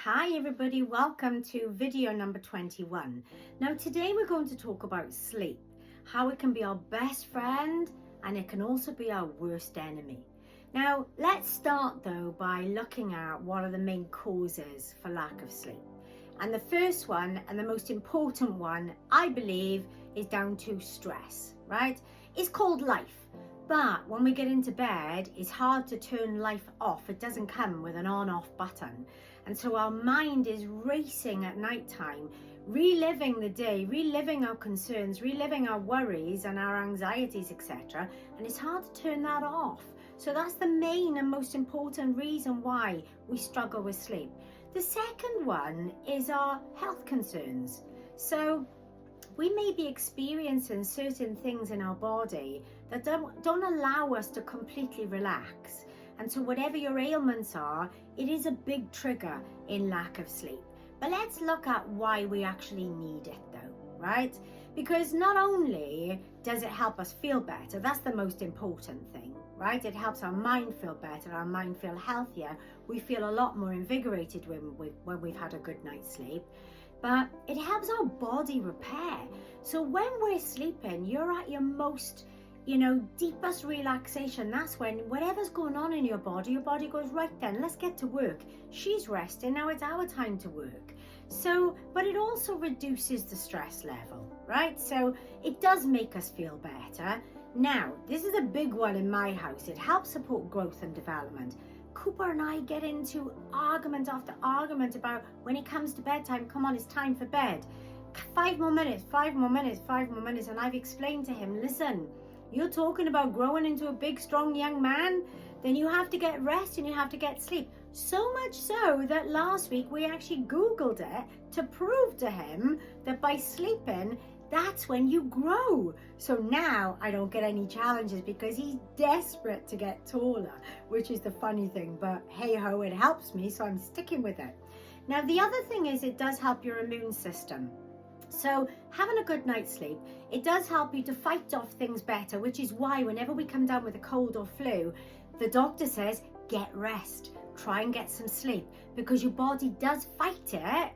Hi everybody, welcome to video number 21. Now today we're going to talk about sleep, how it can be our best friend and it can also be our worst enemy. Now let's start though by looking at what are the main causes for lack of sleep. And the first one and the most important one, I believe, is down to stress, right? It's called life. But when we get into bed, it's hard to turn life off. It doesn't come with an on-off button. And so our mind is racing at nighttime, reliving the day, reliving our concerns, reliving our worries and our anxieties, etc. And it's hard to turn that off. So that's the main and most important reason why we struggle with sleep. The second one is our health concerns. So we may be experiencing certain things in our body that don't allow us to completely relax. And so whatever your ailments are, it is a big trigger in lack of sleep. But let's look at why we actually need it though, right? Because not only does it help us feel better, that's the most important thing, right? It helps our mind feel better, our mind feel healthier. We feel a lot more invigorated when we've had a good night's sleep. But it helps our body repair. So when we're sleeping, you're at your most, deepest relaxation. That's when whatever's going on in your body goes, right then, let's get to work. She's resting, now it's our time to work. So, but it also reduces the stress level, right? So it does make us feel better. Now, this is a big one in my house. It helps support growth and development. Cooper and I get into argument after argument about when it comes to bedtime, come on, it's time for bed. 5 more minutes, 5 more minutes, 5 more minutes. And I've explained to him, listen, you're talking about growing into a big, strong young man, then you have to get rest and you have to get sleep. So much so that last week we actually Googled it to prove to him that by sleeping, that's when you grow. So now I don't get any challenges because he's desperate to get taller, which is the funny thing, but hey ho, it helps me, so I'm sticking with it. Now the other thing is it does help your immune system. So having a good night's sleep, it does help you to fight off things better, which is why whenever we come down with a cold or flu, the doctor says, get rest, try and get some sleep, because your body does fight it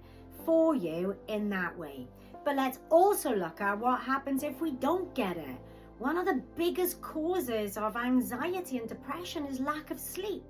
for you in that way. But let's also look at what happens if we don't get it. One of the biggest causes of anxiety and depression is lack of sleep.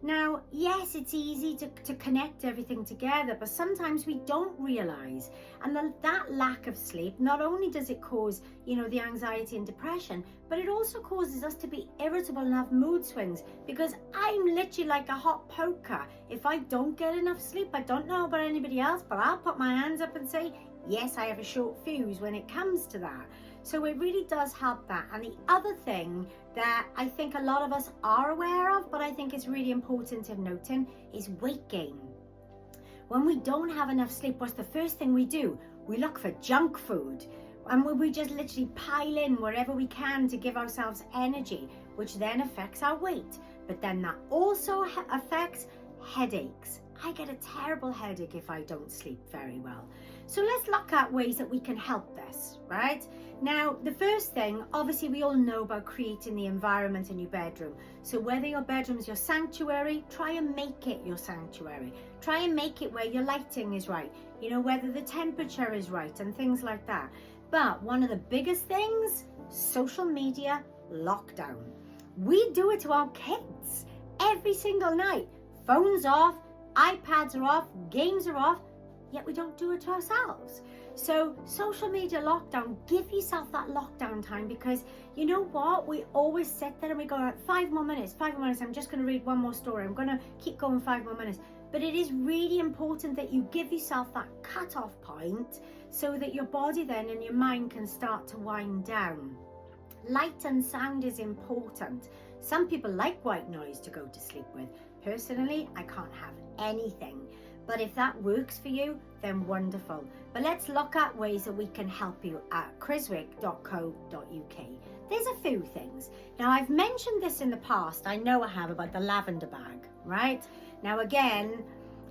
Now, yes, it's easy to connect everything together, but sometimes we don't realize. And that lack of sleep, not only does it cause, the anxiety and depression, but it also causes us to be irritable and have mood swings, because I'm literally like a hot poker. If I don't get enough sleep, I don't know about anybody else, but I'll put my hands up and say, yes, I have a short fuse when it comes to that. So it really does help that. And the other thing that I think a lot of us are aware of, but I think is really important in noting, is weight gain. When we don't have enough sleep, what's the first thing we do? We look for junk food. And we just literally pile in wherever we can to give ourselves energy, which then affects our weight. But then that also affects headaches. I get a terrible headache if I don't sleep very well. So let's look at ways that we can help this, right? Now, the first thing, obviously we all know about creating the environment in your bedroom. So whether your bedroom is your sanctuary, try and make it your sanctuary. Try and make it where your lighting is right, whether the temperature is right and things like that. But one of the biggest things, social media lockdown. We do it to our kids every single night. Phones off, iPads are off, games are off, yet we don't do it to ourselves. So social media lockdown, give yourself that lockdown time, because you know what? We always sit there and we go, 5 more minutes, I'm just going to read one more story. I'm going to keep going 5 more minutes. But it is really important that you give yourself that cut-off point so that your body then and your mind can start to wind down. Light and sound is important. Some people like white noise to go to sleep with. Personally, I can't have anything. But if that works for you, then wonderful. But let's look at ways that we can help you at chriswick.co.uk. There's a few things. Now, I've mentioned this in the past. I know I have, about the lavender bag, right? Now, again,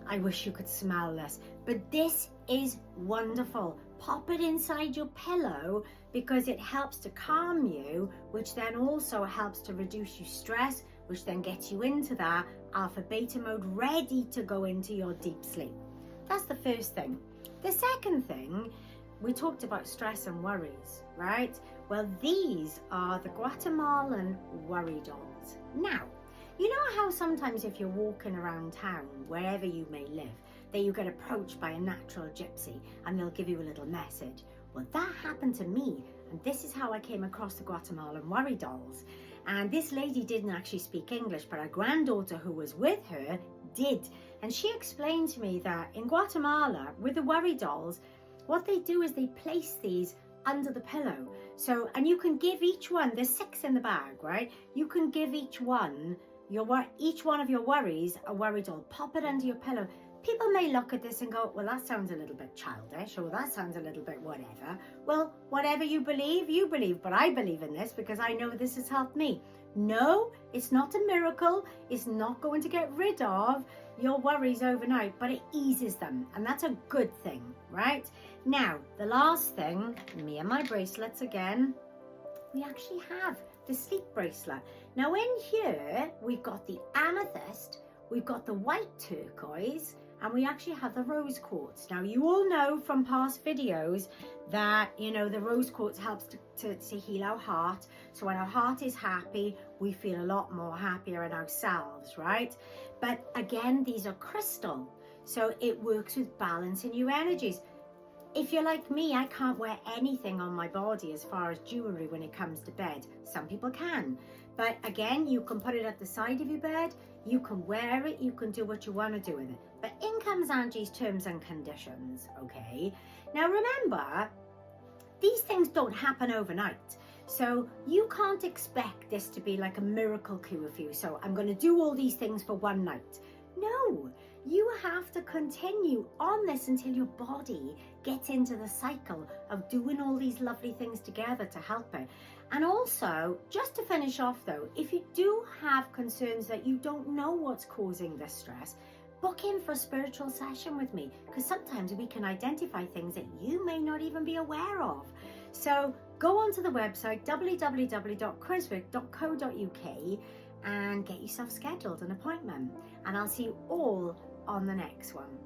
I wish you could smell this, but this is wonderful. Pop it inside your pillow because it helps to calm you, which then also helps to reduce your stress, which then gets you into that alpha beta mode, ready to go into your deep sleep. that's the first thing. The second thing, we talked about stress and worries, right? Well, these are the Guatemalan worry dolls. Now, you know how sometimes if you're walking around town, wherever you may live, that you get approached by a natural gypsy and they'll give you a little message? Well, that happened to me, and this is how I came across the Guatemalan worry dolls. And this lady didn't actually speak English, but her granddaughter who was with her did. And she explained to me that in Guatemala, with the worry dolls, what they do is they place these under the pillow. So, and you can give each one, there's 6 in the bag, right? You can give each one of your worries a worry doll. Pop it under your pillow. People may look at this and go, well, that sounds a little bit childish, or that sounds a little bit whatever. Well, whatever you believe, but I believe in this because I know this has helped me. No, it's not a miracle. It's not going to get rid of your worries overnight, but it eases them, and that's a good thing, right? Now, the last thing, me and my bracelets again, we actually have the sleep bracelet. Now in here, we've got the amethyst, we've got the white turquoise, and we actually have the rose quartz. Now you all know from past videos that, you know, the rose quartz helps to heal our heart. So when our heart is happy, we feel a lot more happier in ourselves, right? But again, these are crystal, so it works with balancing your energies. If you're like me, I can't wear anything on my body as far as jewelry when it comes to bed. Some people can. But again, you can put it at the side of your bed, you can wear it, you can do what you want to do with it. But in comes Angie's terms and conditions, okay? Now remember, these things don't happen overnight. So you can't expect this to be like a miracle cure for you. So I'm going to do all these things for one night. No, you have to continue on this until your body gets into the cycle of doing all these lovely things together to help it. And also, just to finish off though, if you do have concerns that you don't know what's causing this stress, book in for a spiritual session with me, because sometimes we can identify things that you may not even be aware of. So go onto the website www.criswick.co.uk and get yourself scheduled an appointment, and I'll see you all on the next one.